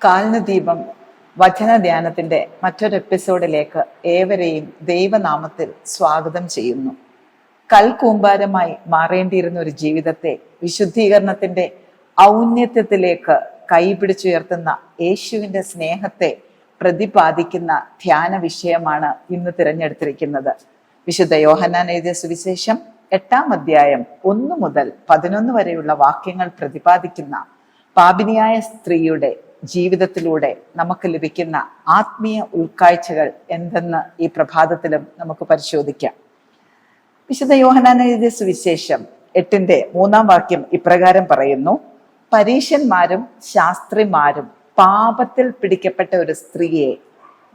കാൽനദീപം വചനധ്യാനത്തിന്റെ മറ്റൊരു എപ്പിസോഡിലേക്ക് ഏവരെയും ദൈവനാമത്തിൽ സ്വാഗതം ചെയ്യുന്നു. കൽക്കൂമ്പാരമായി മാറേണ്ടിയിരുന്ന ഒരു ജീവിതത്തെ വിശുദ്ധീകരണത്തിന്റെ ഔന്നത്യത്തിലേക്ക് കൈപിടിച്ചുയർത്തുന്ന യേശുവിന്റെ സ്നേഹത്തെ പ്രതിപാദിക്കുന്ന ധ്യാന വിഷയമാണ് ഇന്ന് തിരഞ്ഞെടുത്തിരിക്കുന്നത്. വിശുദ്ധ യോഹന്നാൻ എഴുതിയ സുവിശേഷം 8-ാം അധ്യായം 1 മുതൽ 11 വരെയുള്ള വാക്യങ്ങൾ പ്രതിപാദിക്കുന്ന പാപിനിയായ സ്ത്രീയുടെ ജീവിതത്തിലൂടെ നമുക്ക് ലഭിക്കുന്ന ആത്മീയ ഉൾക്കാഴ്ചകൾ എന്തെന്ന് ഈ പ്രഭാതത്തിലും നമുക്ക് പരിശോധിക്കാം. വിശുദ്ധ യോഹന്നാൻ എഴുതിയ സുവിശേഷം 8-ന്റെ 3-ാം വാക്യം ഇപ്രകാരം പറയുന്നു: പരീശന്മാരും ശാസ്ത്രിമാരും പാപത്തിൽ പിടിക്കപ്പെട്ട ഒരു സ്ത്രീയെ,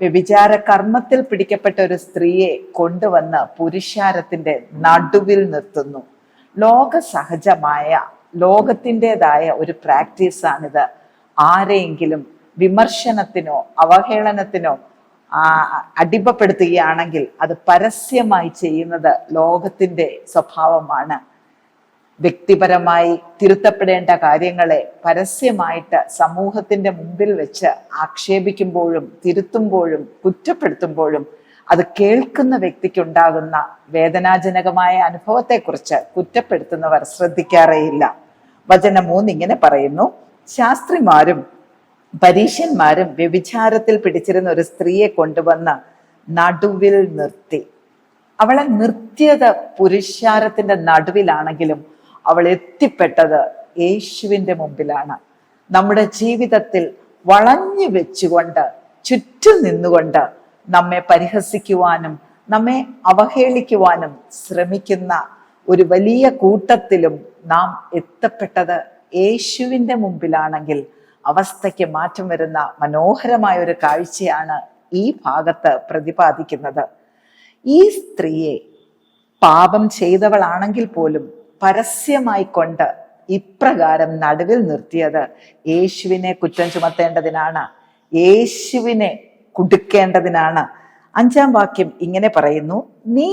വ്യഭിചാര കർമ്മത്തിൽ പിടിക്കപ്പെട്ട ഒരു സ്ത്രീയെ കൊണ്ടുവന്ന് പുരുഷാരത്തിന്റെ നടുവിൽ നിർത്തുന്നു. ലോക സഹജമായ ലോകത്തിൻ്റെതായ ഒരു പ്രാക്ടീസാണിത്. ആരെയെങ്കിലും വിമർശനത്തിനോ അവഹേളനത്തിനോ അടിമപ്പെടുത്തുകയാണെങ്കിൽ അത് പരസ്യമായി ചെയ്യുന്നത് ലോകത്തിന്റെ സ്വഭാവമാണ്. വ്യക്തിപരമായി തിരുത്തപ്പെടേണ്ട കാര്യങ്ങളെ പരസ്യമായിട്ട് സമൂഹത്തിന്റെ മുമ്പിൽ വെച്ച് ആക്ഷേപിക്കുമ്പോഴും തിരുത്തുമ്പോഴും കുറ്റപ്പെടുത്തുമ്പോഴും അത് കേൾക്കുന്ന വ്യക്തിക്കുണ്ടാകുന്ന വേദനാജനകമായ അനുഭവത്തെക്കുറിച്ച് കുറ്റപ്പെടുത്തുന്നവർ ശ്രദ്ധിക്കാറേയില്ല. വചനം 3 ഇങ്ങനെ പറയുന്നു: ശാസ്ത്രിമാരും പരീശന്മാരും വ്യഭിചാരത്തിൽ പിടിച്ചിരുന്ന ഒരു സ്ത്രീയെ കൊണ്ടുവന്ന് നടുവിൽ നിർത്തി. അവളെ നിർത്തിയത് പുരുഷാരത്തിന്റെ നടുവിലാണെങ്കിലും അവൾ എത്തിപ്പെട്ടത് യേശുവിന്റെ മുമ്പിലാണ്. നമ്മുടെ ജീവിതത്തിൽ വളഞ്ഞു വെച്ചുകൊണ്ട് ചുറ്റും നിന്നുകൊണ്ട് നമ്മെ പരിഹസിക്കുവാനും നമ്മെ അവഹേളിക്കുവാനും ശ്രമിക്കുന്ന ഒരു വലിയ കൂട്ടത്തിലും നാം എത്തപ്പെട്ടത് യേശുവിന്റെ മുമ്പിലാണെങ്കിൽ അവസ്ഥയ്ക്ക് മാറ്റം വരുന്ന മനോഹരമായ ഒരു കാഴ്ചയാണ് ഈ ഭാഗത്ത് പ്രതിപാദിക്കുന്നത്. ഈ സ്ത്രീയെ പാപം ചെയ്തവളാണെങ്കിൽ പോലും പരസ്യമായി കൊണ്ട് ഇപ്രകാരം നടുവിൽ നിർത്തിയത് യേശുവിനെ കുറ്റം ചുമത്തേണ്ടതിനാണ്, യേശുവിനെ കുടുക്കേണ്ടതിനാണ്. 5-ാം വാക്യം ഇങ്ങനെ പറയുന്നു: നീ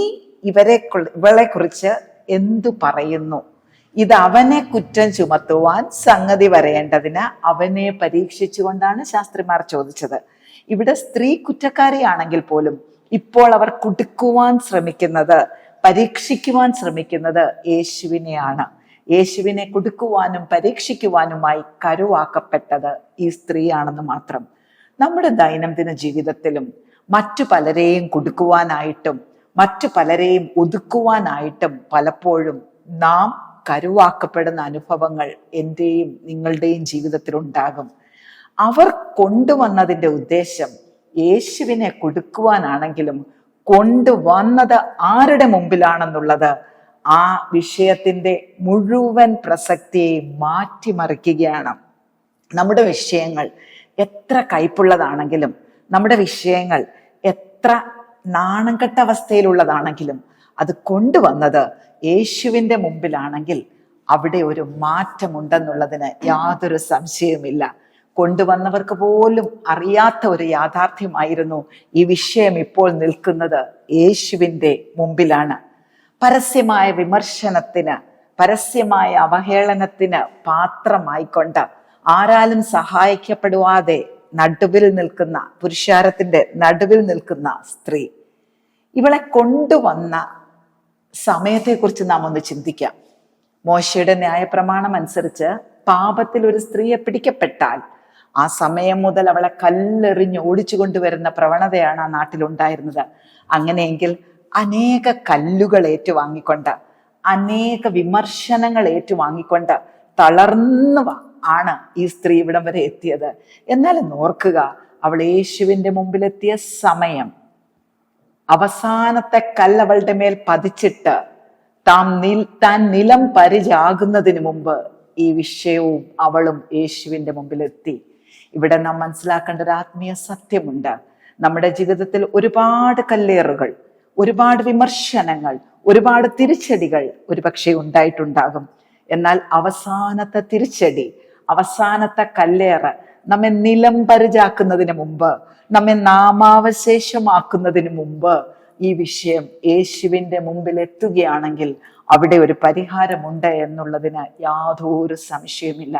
ഇവളെ കുറിച്ച് എന്തു പറയുന്നു? ഇത് അവനെ കുറ്റം ചുമത്തുവാൻ സംഗതി വരേണ്ടതിന് അവനെ പരീക്ഷിച്ചുകൊണ്ടാണ് ശാസ്ത്രിമാർ ചോദിച്ചത്. ഇവിടെ സ്ത്രീ കുറ്റക്കാരിയാണെങ്കിൽ പോലും ഇപ്പോൾ അവർ കുടുക്കുവാൻ ശ്രമിക്കുന്നത്, പരീക്ഷിക്കുവാൻ ശ്രമിക്കുന്നത് യേശുവിനെയാണ്. യേശുവിനെ കുടുക്കുവാനും പരീക്ഷിക്കുവാനുമായി കരുവാക്കപ്പെട്ടത് ഈ സ്ത്രീയാണെന്ന് മാത്രം. നമ്മുടെ ദൈനംദിന ജീവിതത്തിലും മറ്റു പലരെയും കുടുക്കുവാനായിട്ടും മറ്റു പലരെയും ഒതുക്കുവാനായിട്ടും പലപ്പോഴും നാം കരുവാക്കപ്പെടുന്ന അനുഭവങ്ങൾ എൻ്റെയും നിങ്ങളുടെയും ജീവിതത്തിൽ ഉണ്ടാകും. അവർ കൊണ്ടുവന്നതിൻ്റെ ഉദ്ദേശം യേശുവിനെ കൊടുക്കുവാനാണെങ്കിലും കൊണ്ടുവന്നത് ആരുടെ മുമ്പിലാണെന്നുള്ളത് ആ വിഷയത്തിന്റെ മുഴുവൻ പ്രസക്തിയെ മാറ്റിമറിക്കുകയാണ്. നമ്മുടെ വിഷയങ്ങൾ എത്ര കയ്പുള്ളതാണെങ്കിലും, നമ്മുടെ വിഷയങ്ങൾ എത്ര നാണംകെട്ട അവസ്ഥയിലുള്ളതാണെങ്കിലും അത് കൊണ്ടുവന്നത് യേശുവിന്റെ മുമ്പിലാണെങ്കിൽ അവിടെ ഒരു മാറ്റമുണ്ടെന്നുള്ളതിന് യാതൊരു സംശയവുമില്ല. കൊണ്ടുവന്നവർക്ക് പോലും അറിയാത്ത ഒരു യാഥാർത്ഥ്യമായിരുന്നു ഈ വിഷയം ഇപ്പോൾ നിൽക്കുന്നത് യേശുവിന്റെ മുമ്പിലാണ്. പരസ്യമായ വിമർശനത്തിന്, പരസ്യമായ അവഹേളനത്തിന് പാത്രമായിക്കൊണ്ട് ആരാലും സഹായിക്കപ്പെടുവാതെ നടുവിൽ നിൽക്കുന്ന, പുരുഷാരത്തിന്റെ നടുവിൽ നിൽക്കുന്ന സ്ത്രീ, ഇവളെ കൊണ്ടുവന്ന സമയത്തെക്കുറിച്ച് നാം ഒന്ന് ചിന്തിക്കാം. മോശയുടെ ന്യായപ്രമാണം അനുസരിച്ച് പാപത്തിൽ ഒരു സ്ത്രീയെ പിടിക്കപ്പെട്ടാൽ ആ സമയം മുതൽ അവളെ കല്ലെറിഞ്ഞ് ഓടിച്ചു കൊണ്ടുവരുന്ന പ്രവണതയാണ് ആ നാട്ടിലുണ്ടായിരുന്നത്. അങ്ങനെയെങ്കിൽ അനേക കല്ലുകൾ ഏറ്റുവാങ്ങിക്കൊണ്ട്, അനേക വിമർശനങ്ങൾ ഏറ്റുവാങ്ങിക്കൊണ്ട് തളർന്നു ആണ് ഈ സ്ത്രീ ഇവിടം വരെ എത്തിയത്. എന്നാലും ഓർക്കുക, അവൾ യേശുവിന്റെ മുമ്പിലെത്തിയ സമയം, അവസാനത്തെ കല്ലവളുടെ മേൽ പതിച്ചിട്ട് താൻ നിലം പരിചാകുന്നതിന് മുമ്പ് ഈ വിഷയവും അവളും യേശുവിന്റെ മുമ്പിലെത്തി. ഇവിടെ നാം മനസ്സിലാക്കേണ്ട ഒരു ആത്മീയ സത്യമുണ്ട്. നമ്മുടെ ജീവിതത്തിൽ ഒരുപാട് കല്ലേറുകൾ, ഒരുപാട് വിമർശനങ്ങൾ, ഒരുപാട് തിരിച്ചടികൾ ഒരുപക്ഷെ ഉണ്ടായിട്ടുണ്ടാകും. എന്നാൽ അവസാനത്തെ തിരിച്ചടി, അവസാനത്തെ കല്ലേറ് നമ്മെ നിലം പരിചാക്കുന്നതിന് മുമ്പ്, നമ്മെ നാമാവശേഷമാക്കുന്നതിന് മുമ്പ് ഈ വിഷയം യേശുവിന്റെ മുമ്പിൽ എത്തുകയാണെങ്കിൽ അവിടെ ഒരു പരിഹാരമുണ്ട് എന്നുള്ളതിന് യാതൊരു സംശയമില്ല.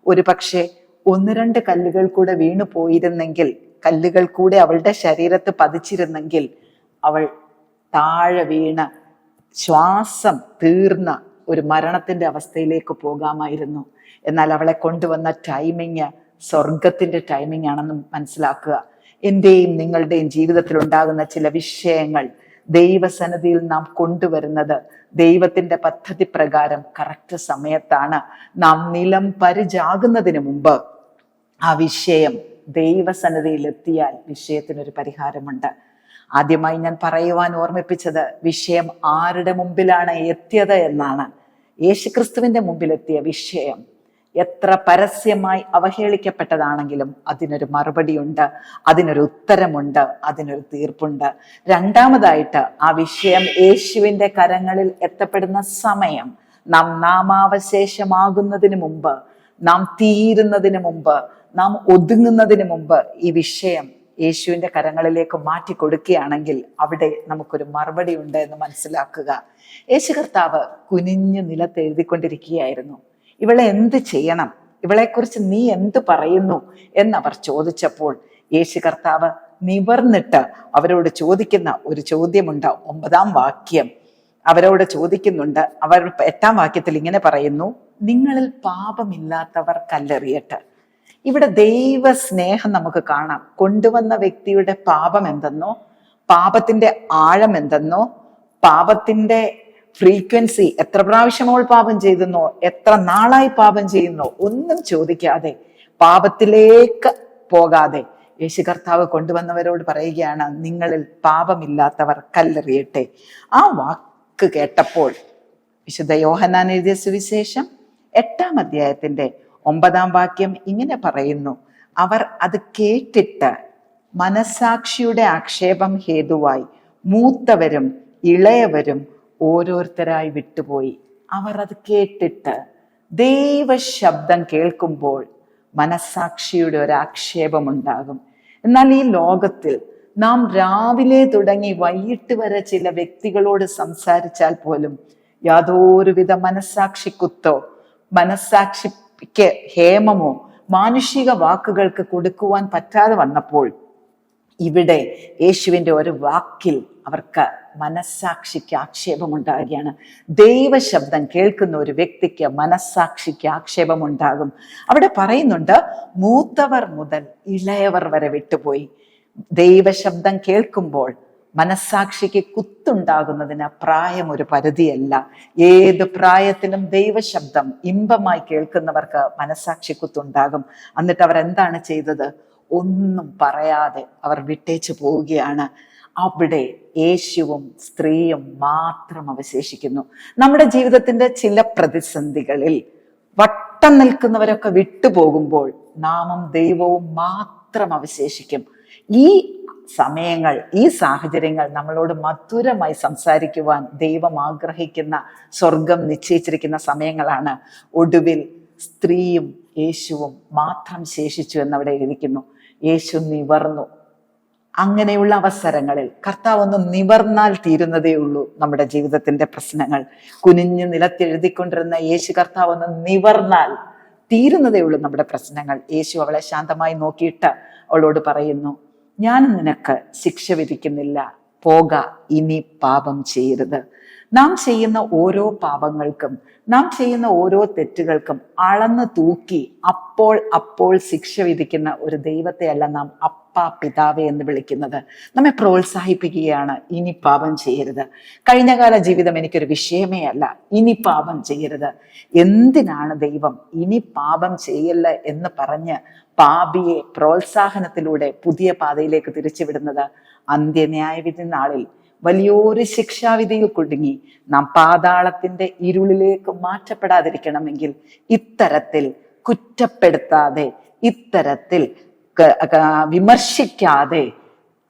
ഒരു പക്ഷേ ഒന്ന് രണ്ട് കല്ലുകൾ കൂടെ വീണു പോയിരുന്നെങ്കിൽ, കല്ലുകൾ കൂടെ അവളുടെ ശരീരത്ത് പതിച്ചിരുന്നെങ്കിൽ അവൾ താഴെ വീണ് ശ്വാസം തീർന്ന ഒരു മരണത്തിന്റെ അവസ്ഥയിലേക്ക് പോകാമായിരുന്നു. എന്നാൽ അവളെ കൊണ്ടുവന്ന ടൈമിങ് സ്വർഗത്തിന്റെ ടൈമിംഗ് ആണെന്ന് മനസ്സിലാക്കുക. എന്റെയും നിങ്ങളുടെയും ജീവിതത്തിൽ ഉണ്ടാകുന്ന ചില വിഷയങ്ങൾ ദൈവസന്നിധിയിൽ നാം കൊണ്ടുവരുന്നത് ദൈവത്തിന്റെ പദ്ധതി പ്രകാരം കറക്റ്റ് സമയത്താണ്. നാം നിലം പരിചാകുന്നതിന് മുമ്പ് ആ വിഷയം ദൈവസന്നിധിയിൽ എത്തിയാൽ വിഷയത്തിനൊരു പരിഹാരമുണ്ട്. ആദ്യമായി ഞാൻ പറയുവാൻ ഓർമ്മിപ്പിച്ചത് വിഷയം ആരുടെ മുമ്പിലാണ് എത്തിയത് എന്നാണ്. യേശുക്രിസ്തുവിന്റെ മുമ്പിലെത്തിയ വിഷയം എത്ര പരസ്യമായി അവഹേളിക്കപ്പെട്ടതാണെങ്കിലും അതിനൊരു മറുപടിയുണ്ട്, അതിനൊരു ഉത്തരമുണ്ട്, അതിനൊരു തീർപ്പുണ്ട്. രണ്ടാമതായിട്ട് ആ വിഷയം യേശുവിന്റെ കരങ്ങളിൽ എത്തപ്പെടുന്ന സമയം, നാം നാമാവശേഷമാകുന്നതിന് മുമ്പ്, നാം തീരുന്നതിന് മുമ്പ്, നാം ഒതുങ്ങുന്നതിന് മുമ്പ് ഈ വിഷയം യേശുവിന്റെ കരങ്ങളിലേക്ക് മാറ്റി കൊടുക്കുകയാണെങ്കിൽ അവിടെ നമുക്കൊരു മറുപടി ഉണ്ട് എന്ന് മനസ്സിലാക്കുക. യേശു കർത്താവ് കുനിഞ്ഞു നിലത്ത് എഴുതിക്കൊണ്ടിരിക്കുകയായിരുന്നു. ഇവളെ എന്ത് ചെയ്യണം, ഇവളെക്കുറിച്ച് നീ എന്ത് പറയുന്നു എന്നവർ ചോദിച്ചപ്പോൾ യേശു കർത്താവ് നിവർന്നിട്ട് അവരോട് ചോദിക്കുന്ന ഒരു ചോദ്യമുണ്ട്. 9-ാം വാക്യം അവരോട് ചോദിക്കുന്നുണ്ട്. അവർ 8-ാം വാക്യത്തിൽ ഇങ്ങനെ പറയുന്നു, നിങ്ങളിൽ പാപമില്ലാത്തവർ കല്ലെറിയട്ടെ. ഇവിടെ ദൈവ സ്നേഹം നമുക്ക് കാണാം. കൊണ്ടുവന്ന വ്യക്തിയുടെ പാപം എന്തെന്നോ, പാപത്തിന്റെ ആഴം എന്തെന്നോ, പാപത്തിന്റെ ഫ്രീക്വൻസി, എത്ര പ്രാവശ്യം അവൾ പാപം ചെയ്തെന്നോ, എത്ര നാളായി പാപം ചെയ്യുന്നോ ഒന്നും ചോദിക്കാതെ, പാപത്തിലേക്ക് പോകാതെ യേശു കർത്താവ് കൊണ്ടുവന്നവരോട് പറയുകയാണ്, നിങ്ങളിൽ പാപമില്ലാത്തവർ കല്ലെറിയട്ടെ. ആ വാക്ക് കേട്ടപ്പോൾ വിശുദ്ധ യോഹന്നാൻ എഴുതിയ സുവിശേഷം 8-ാം അധ്യായത്തിന്റെ 9-ാം വാക്യം ഇങ്ങനെ പറയുന്നു, അവർ അത് കേട്ടിട്ട് മനസാക്ഷിയുടെ ആക്ഷേപം ഹേതുവായി മൂത്തവരും ഇളയവരും ഓരോരുത്തരായി വിട്ടുപോയി. അവർ അത് കേട്ടിട്ട്, ദൈവ ശബ്ദം കേൾക്കുമ്പോൾ മനസാക്ഷിയുടെ ഒരു ആക്ഷേപമുണ്ടാകും. എന്നാൽ ഈ ലോകത്തിൽ നാം രാവിലെ തുടങ്ങി വൈകിട്ട് വരെ ചില വ്യക്തികളോട് സംസാരിച്ചാൽ പോലും യാതൊരുവിധ മനസാക്ഷിക്കുത്തോ മനസാക്ഷിക്ക് ഹേമമോ മാനുഷിക വാക്കുകൾക്ക് കൊടുക്കുവാൻ പറ്റാതെ വന്നപ്പോൾ ഇവിടെ യേശുവിന്റെ ഒരു വാക്കിൽ അവർക്ക് മനസാക്ഷിക്ക് ആക്ഷേപമുണ്ടാകുകയാണ്. ദൈവശബ്ദം കേൾക്കുന്ന ഒരു വ്യക്തിക്ക് മനസാക്ഷിക്ക് ആക്ഷേപമുണ്ടാകും. അവിടെ പറയുന്നുണ്ട്, മൂത്തവർ മുതൽ ഇളയവർ വരെ വിട്ടുപോയി. ദൈവശബ്ദം കേൾക്കുമ്പോൾ മനസാക്ഷിക്ക് കുത്തുണ്ടാകുന്നതിന് പ്രായം ഒരു പരിധിയല്ല. ഏത് പ്രായത്തിലും ദൈവശബ്ദം ഇമ്പമായി കേൾക്കുന്നവർക്ക് മനസാക്ഷി കുത്തുണ്ടാകും. എന്നിട്ട് അവർ എന്താണ് ചെയ്തത്? ഒന്നും പറയാതെ അവർ വിട്ടേച്ചു പോവുകയാണ്. അവിടെ യേശുവും സ്ത്രീയും മാത്രം അവശേഷിക്കുന്നു. നമ്മുടെ ജീവിതത്തിന്റെ ചില പ്രതിസന്ധികളിൽ വട്ടം നിൽക്കുന്നവരൊക്കെ വിട്ടുപോകുമ്പോൾ നാമും ദൈവവും മാത്രം അവശേഷിക്കും. ഈ സമയങ്ങൾ, ഈ സാഹചര്യങ്ങൾ നമ്മളോട് മധുരമായി സംസാരിക്കുവാൻ ദൈവം ആഗ്രഹിക്കുന്ന, സ്വർഗം നിശ്ചയിച്ചിരിക്കുന്ന സമയങ്ങളാണ്. ഒടുവിൽ സ്ത്രീയും യേശുവും മാത്രം ശേഷിച്ചു എന്നവിടെ എഴുതിക്കുന്നു. യേശു നിവർന്നു. അങ്ങനെയുള്ള അവസരങ്ങളിൽ കർത്താവ് ഒന്ന് നിവർന്നാൽ തീരുന്നതേ ഉള്ളൂ നമ്മുടെ ജീവിതത്തിന്റെ പ്രശ്നങ്ങൾ. കുനിഞ്ഞു നിലത്തെഴുതിക്കൊണ്ടിരുന്ന യേശു കർത്താവ് ഒന്ന് നിവർന്നാൽ തീരുന്നതേ ഉള്ളൂ നമ്മുടെ പ്രശ്നങ്ങൾ. യേശു അവളെ ശാന്തമായി നോക്കിയിട്ട് അവളോട് പറയുന്നു, ഞാൻ നിനക്ക് ശിക്ഷ വിധിക്കുന്നില്ല, പോക, ഇനി പാപം ചെയ്യരുത്. നാം ചെയ്യുന്ന ഓരോ പാപങ്ങൾക്കും, നാം ചെയ്യുന്ന ഓരോ തെറ്റുകൾക്കും അളന്ന് തൂക്കി അപ്പോൾ ശിക്ഷ വിധിക്കുന്ന ഒരു ദൈവത്തെയല്ല നാം അപ്പ, പിതാവേ എന്ന് വിളിക്കുന്നത്. നമ്മെ പ്രോത്സാഹിപ്പിക്കുകയാണ്, ഇനി പാപം ചെയ്യരുത്. കഴിഞ്ഞകാല ജീവിതം എനിക്കൊരു വിഷയമേ അല്ല, ഇനി പാപം ചെയ്യരുത്. എന്തിനാണ് ദൈവം ഇനി പാപം ചെയ്യല്ല എന്ന് പറഞ്ഞ് പാപിയെ പ്രോത്സാഹനത്തിലൂടെ പുതിയ പാതയിലേക്ക് തിരിച്ചുവിടുന്നത്? അന്ത്യന്യായവിധി നാളിൽ വലിയൊരു ശിക്ഷാവിധിയിൽ കുടുങ്ങി നാം പാതാളത്തിന്റെ ഇരുളിലേക്ക് മാറ്റപ്പെടാതിരിക്കണമെങ്കിൽ ഇത്തരത്തിൽ കുറ്റപ്പെടുത്താതെ, ഇത്തരത്തിൽ വിമർശിക്കാതെ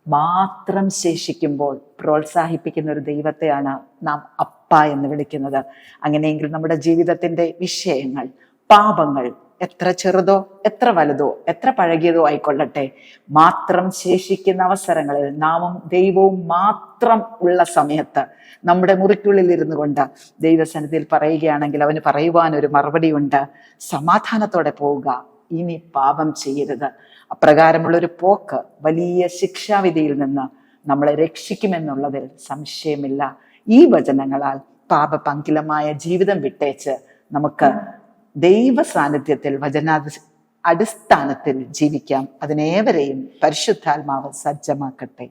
മാത്രം ശേഷിക്കുമ്പോൾ പ്രോത്സാഹിപ്പിക്കുന്ന ഒരു ദൈവത്തെയാണ് നാം അപ്പ എന്ന് വിളിക്കുന്നത്. അങ്ങനെയെങ്കിൽ നമ്മുടെ ജീവിതത്തിന്റെ വിഷയങ്ങൾ, പാപങ്ങൾ എത്ര ചെറുതോ എത്ര വലുതോ എത്ര പഴകിയതോ ആയിക്കൊള്ളട്ടെ, മാത്രം ശേഷിക്കുന്ന അവസരങ്ങളിൽ നാമും ദൈവവും മാത്രം ഉള്ള സമയത്ത് നമ്മുടെ മുറിക്കുള്ളിൽ ഇരുന്നു കൊണ്ട് ദൈവസന്നിധിയിൽ പറയുകയാണെങ്കിൽ അവന് പറയുവാൻ ഒരു മറുപടിയുണ്ട്. സമാധാനത്തോടെ പോവുക, ഇനി പാപം ചെയ്യരുത്. അപ്രകാരമുള്ളൊരു പോക്ക് വലിയ ശിക്ഷാവിധിയിൽ നിന്ന് നമ്മളെ രക്ഷിക്കുമെന്നുള്ളതിൽ സംശയമില്ല. ഈ വചനങ്ങളാൽ പാപപങ്കിലമായ ജീവിതം വിട്ടേച്ച് നമുക്ക് ദൈവ സാന്നിധ്യത്തിൽ അടിസ്ഥാനത്തിൽ ജീവിക്കാം. അതിനേവരെയും പരിശുദ്ധാത്മാവ് സജ്ജമാക്കട്ടെ.